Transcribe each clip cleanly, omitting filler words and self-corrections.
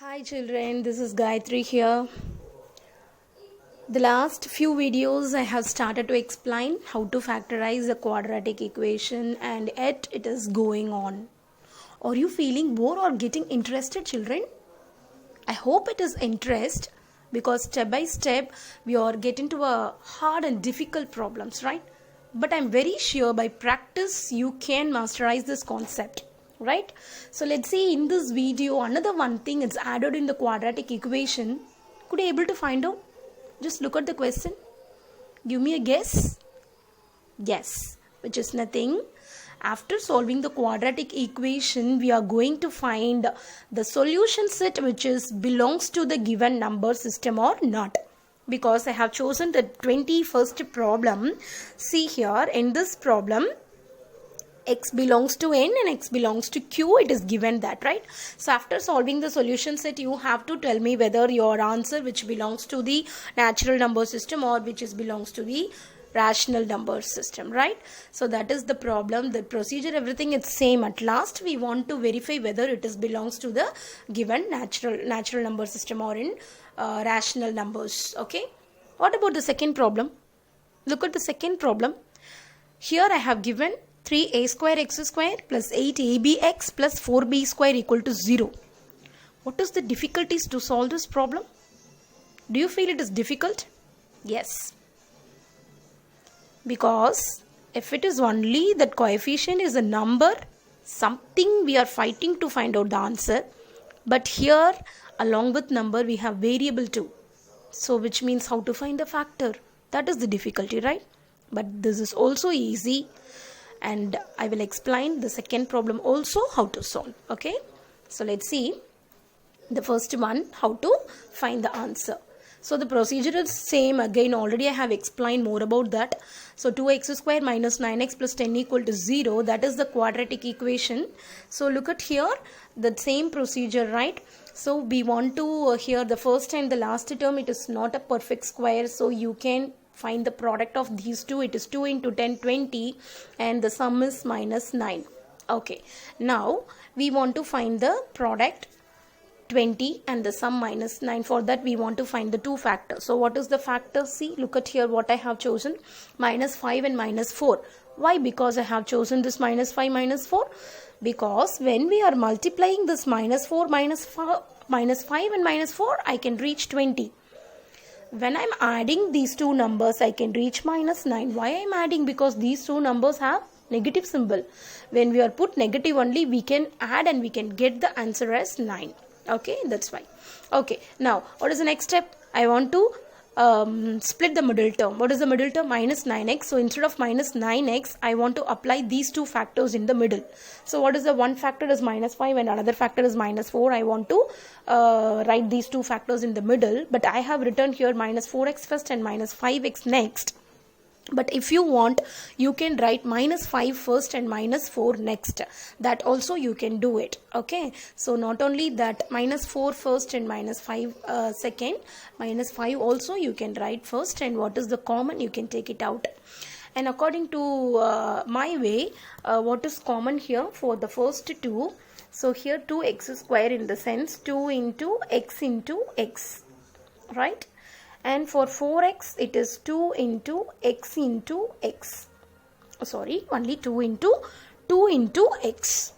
Hi children, this is Gayatri here. The last few videos I have started to explain how to factorize a quadratic equation and yet it is going on. Are you feeling bored or getting interested children? I hope it is interest because step by step we are getting to a hard and difficult problems, right? But I'm very sure by practice you can masterize this concept. Right? So let's see in this video another one thing is added in the quadratic equation. Could you able to find out? Just look at the question. Give me a guess. Yes, which is nothing. After solving the quadratic equation, we are going to find the solution set which belongs to the given number system or not. Because I have chosen the 21st problem. See here in this problem, x belongs to n and x belongs to q. It is given that, right? So after solving the solution set, you have to tell me whether your answer which belongs to the natural number system or which belongs to the rational number system, right? So that is the problem. The procedure, everything is same. At last we want to verify whether it belongs to the given natural number system or in rational numbers. Okay, what about the second problem? Look at the second problem. Here I have given 3a square x square plus 8abx plus 4b square equal to 0. What is the difficulties to solve this problem? Do you feel it is difficult? Yes. Because if it is only that coefficient is a number, something we are fighting to find out the answer. But here along with number we have variable too. So which means how to find the factor. That is the difficulty, right? But this is also easy. And I will explain the second problem also how to solve. Okay, so let's see the first one, how to find the answer. So the procedure is same again. Already I have explained more about that. So 2x square minus 9x plus 10 equal to 0, that is the quadratic equation. So look at here the same procedure, right? So we want to here the first and the last term, it is not a perfect square, so you can find the product of these two. It is 2 into 10 20 and the sum is minus 9. Okay, now we want to find the product 20 and the sum minus 9. For that we want to find the two factors. So what is the factor? See, look at here what I have chosen, minus 5 and minus 4. Why? Because I have chosen this minus 5 minus 4. Because when we are multiplying this minus 4 minus 5 and minus 4, I can reach 20. When I'm adding these two numbers, I can reach minus 9. Why I'm adding? Because these two numbers have negative symbol. When we are put negative only, we can add and we can get the answer as 9. Okay, that's why. Okay, now what is the next step? I want to split the middle term. What is the middle term? Minus 9x. So instead of minus 9x, I want to apply these two factors in the middle. So what is the one factor is minus 5 and another factor is minus 4. I want to write these two factors in the middle. But I have written here minus 4x first and minus 5x next. But if you want, you can write minus 5 first and minus 4 next. That also you can do it. Okay, so not only that, minus 4 first and minus 5 second, minus 5 also you can write first, and what is the common you can take it out. And according to my way, what is common here for the first two? So here 2x square in the sense 2 into x, right? And for 4x, it is 2 into x into x. Sorry, only 2 into x.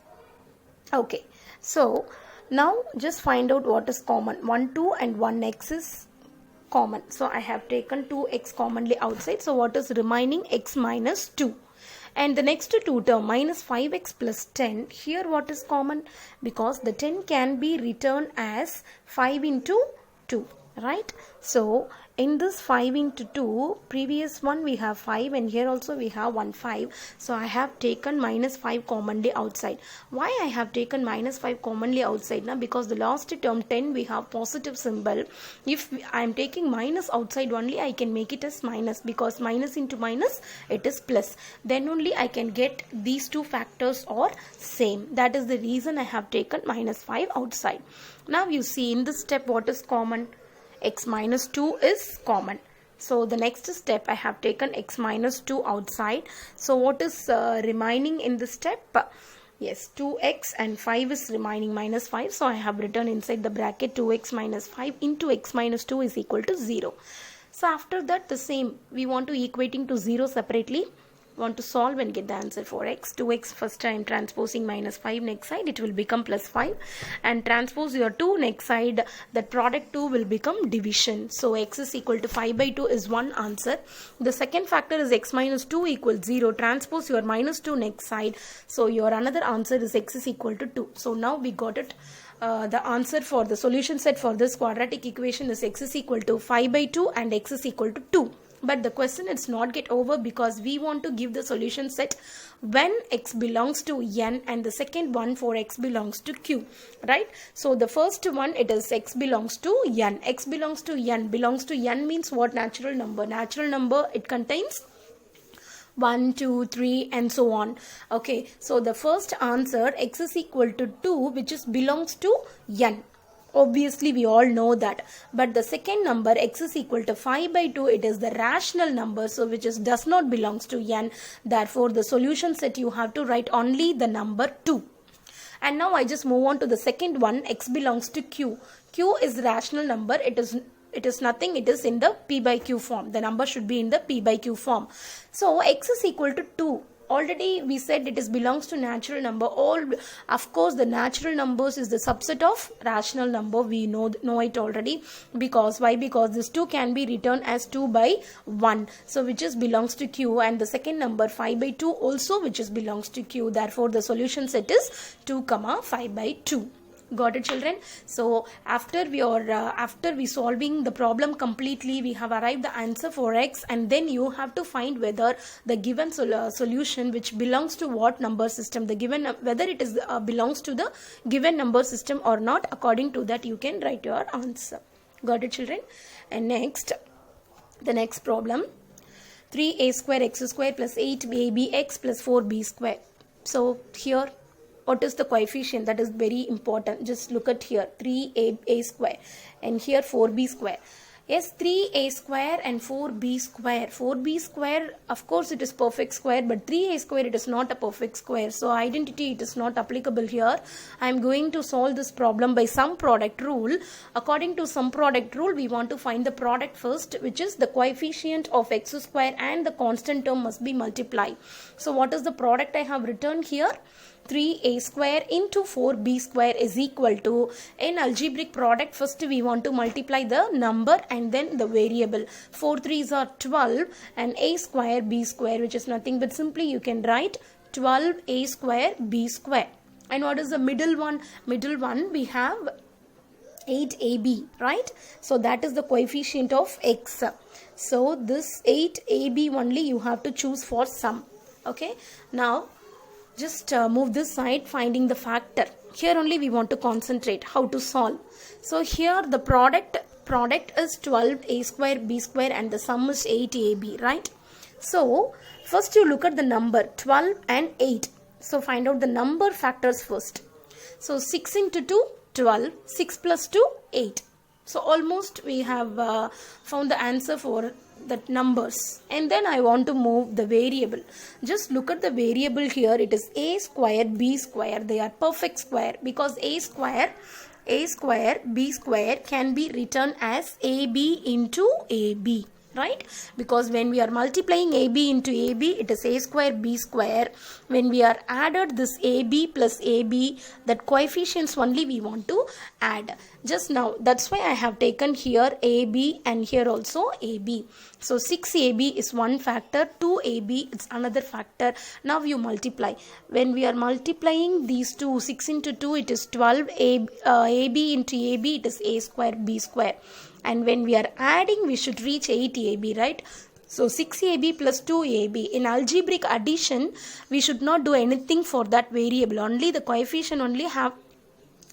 Okay, so now just find out what is common. 1, 2 and 1x is common. So I have taken 2x commonly outside. So what is remaining? X minus 2. And the next two term, minus 5x plus 10. Here what is common? Because the 10 can be written as 5 into 2. Right? So in this 5 into 2, previous one we have 5 and here also we have 1 5. So I have taken minus 5 commonly outside. Why I have taken minus 5 commonly outside? Now because the last term 10 we have positive symbol. If I am taking minus outside only, I can make it as minus, because minus into minus it is plus. Then only I can get these two factors are same. That is the reason I have taken minus 5 outside. Now you see in this step what is common? X minus 2 is common. So the next step, I have taken x minus 2 outside. So what is remaining in this step? Yes, 2x and 5 is remaining minus 5. So I have written inside the bracket 2x minus 5 into x minus 2 is equal to 0. So after that the same, we want to equating to 0 separately. Want to solve and get the answer for x. 2x first time transposing minus 5 next side, it will become plus 5, and transpose your 2 next side, that product 2 will become division. So x is equal to 5 by 2 is one answer. The second factor is x minus 2 equals 0. Transpose your minus 2 next side, so your another answer is x is equal to 2. So now we got it. The answer for the solution set for this quadratic equation is x is equal to 5 by 2 and x is equal to 2. But the question is not get over, because we want to give the solution set when x belongs to n, and the second one for x belongs to q, right? So the first one, it is x belongs to n. X belongs to n. Belongs to n means what? Natural number. Natural number, it contains 1, 2, 3 and so on. Okay, so the first answer x is equal to 2, which is belongs to n. Obviously we all know that. But the second number x is equal to 5 by 2, it is the rational number, so which is does not belongs to n. Therefore the solution set you have to write only the number 2. And now I just move on to the second one, x belongs to q. Q is rational number, it is nothing, it is in the p by q form. The number should be in the p by q form. So x is equal to 2. Already we said it is belongs to natural number. Of course the natural numbers is the subset of rational number. We know it already. Because why? Because this 2 can be written as 2 by 1. So which is belongs to q, and the second number 5 by 2 also which is belongs to q. Therefore the solution set is 2, 5 by 2. Got it, children? So after we solving the problem completely, we have arrived the answer for x, and then you have to find whether the given solution which belongs to what number system, the given whether it is belongs to the given number system or not. According to that you can write your answer. Got it, children? And next, the next problem, 3a square x square plus 8abx plus 4b square. So here, what is the coefficient? That is very important. Just look at here, 3a square and here 4b square. Yes, 3a square and 4b square. 4b square, of course it is perfect square, but 3a square it is not a perfect square. So identity it is not applicable here. I am going to solve this problem by sum product rule. According to sum product rule, we want to find the product first, which is the coefficient of x square and the constant term must be multiplied. So what is the product I have written here? 3a square into 4b square is equal to, in algebraic product, first we want to multiply the number and then the variable. 4 3s are 12 and a square b square, which is nothing but simply you can write 12a square b square. And what is the middle one? Middle one we have 8ab, right? So that is the coefficient of x. So this 8ab only you have to choose for sum. Okay, now just move this side, finding the factor. Here only we want to concentrate how to solve. So here the product is 12a square b square and the sum is 8ab, right? So first you look at the number 12 and 8. So find out the number factors first. So 6 into 2, 12. 6 plus 2, 8. So almost we have found the answer for the numbers. And then I want to move the variable. Just look at the variable here. It is a square b square. They are perfect square, because a square b square can be written as ab into ab, right? Because when we are multiplying ab into ab, it is a square b square. When we are added this ab plus ab, that coefficients only we want to add. Just now, that's why I have taken here ab and here also ab. So 6ab is one factor, 2ab is another factor. Now you multiply. When we are multiplying these two, 6 into 2, it is 12, ab into ab, it is a square b square. And when we are adding, we should reach 8ab, right? So 6ab plus 2ab. In algebraic addition, we should not do anything for that variable. Only the coefficient only have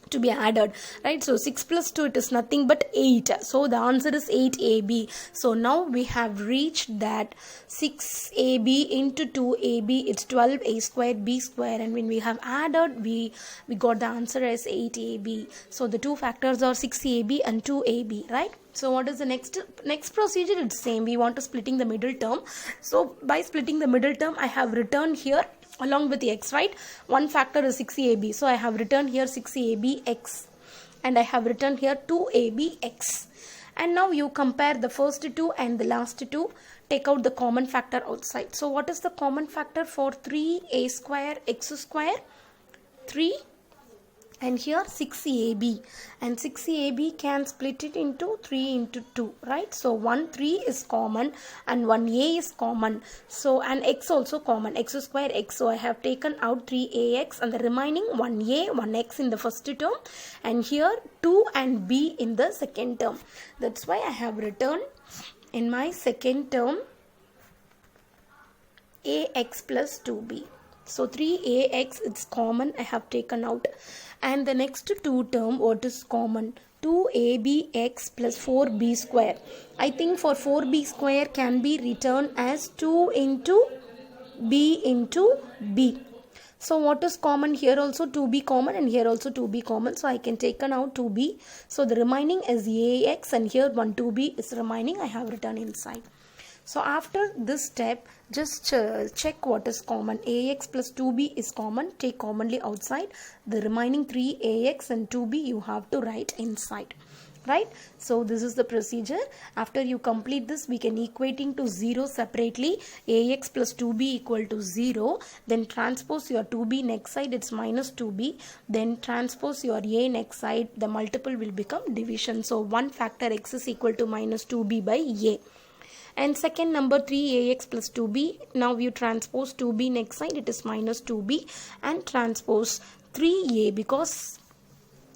to be added, right? So 6 plus 2, it is nothing but 8. So the answer is 8ab. So now we have reached that 6ab into 2ab, it's 12a square b square, and when we have added, we got the answer as 8ab. So the two factors are 6ab and 2ab, right? So what is the next procedure? It's same. We want to splitting the middle term. So by splitting the middle term, I have written here along with x, right? One factor is 6ab, so I have written here 6abx, and I have written here 2abx. And now you compare the first two and the last two, take out the common factor outside. So what is the common factor for 3a square x square? 3, and here 6ab, and 6ab can split it into 3 into 2, right? So 3 is common and 1a is common, so and x also common, x square x. So I have taken out 3ax and the remaining 1a 1x in the first term, and here 2 and b in the second term. That's why I have written in my second term ax plus 2b. So 3ax it's common, I have taken out. And the next two term, what is common? 2abx plus 4b square. I think for 4b square can be written as 2 into b into b. So what is common? Here also 2b common, and here also 2b common. So I can take out 2b. So the remaining is ax, and here 2b is remaining. I have written inside. So after this step, just check what is common. Ax plus 2b is common. Take commonly outside. The remaining 3ax and 2b you have to write inside. Right? So this is the procedure. After you complete this, we can equating to 0 separately. Ax plus 2b equal to 0. Then transpose your 2b next side, it's minus 2b. Then transpose your a next side, the multiple will become division. So 1 factor x is equal to minus 2b by a. And second number 3ax plus 2b, now you transpose 2b next side, it is minus 2b, and transpose 3a, because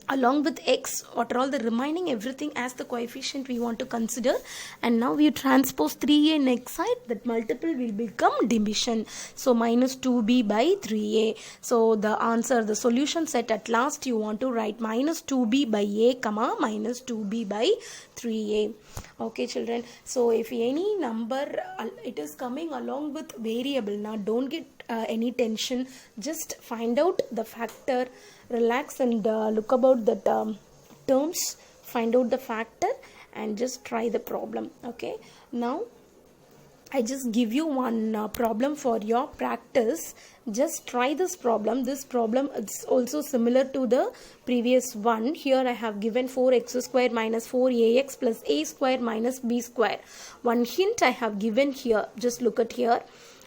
along with x, what are all the remaining everything as the coefficient we want to consider. And now we transpose 3a next side, that multiple will become division. So minus 2b by 3a. So the answer, the solution set at last you want to write minus 2b by a comma minus 2b by 3a. Okay children, so if any number it is coming along with variable, now don't get any tension, just find out the factor, relax and look about the terms, find out the factor and just try the problem. Okay, now I just give you one problem for your practice. Just try this problem. This problem is also similar to the previous one. Here I have given 4x square minus 4ax plus a square minus b square. One hint I have given here. Just look at here.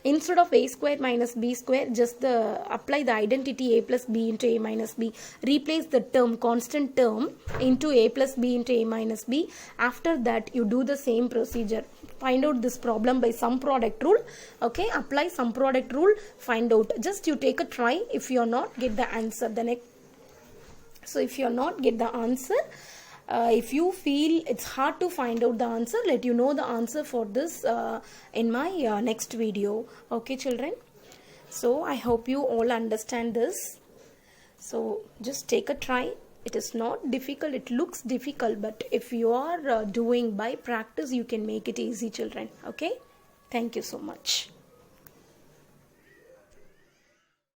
Instead of a square minus b square, just apply the identity a plus b into a minus b. Replace the term, constant term, into a plus b into a minus b. After that, you do the same procedure. Find out this problem by sum product rule. Okay, apply sum product rule, find out. Just you take a try. If you are not get the answer, the next. So if you are not get the answer, if you feel it's hard to find out the answer, let you know the answer for this in my next video. Okay children, so I hope you all understand this. So just take a try. It is not difficult, it looks difficult, but if you are doing by practice, you can make it easy children. Okay, thank you so much.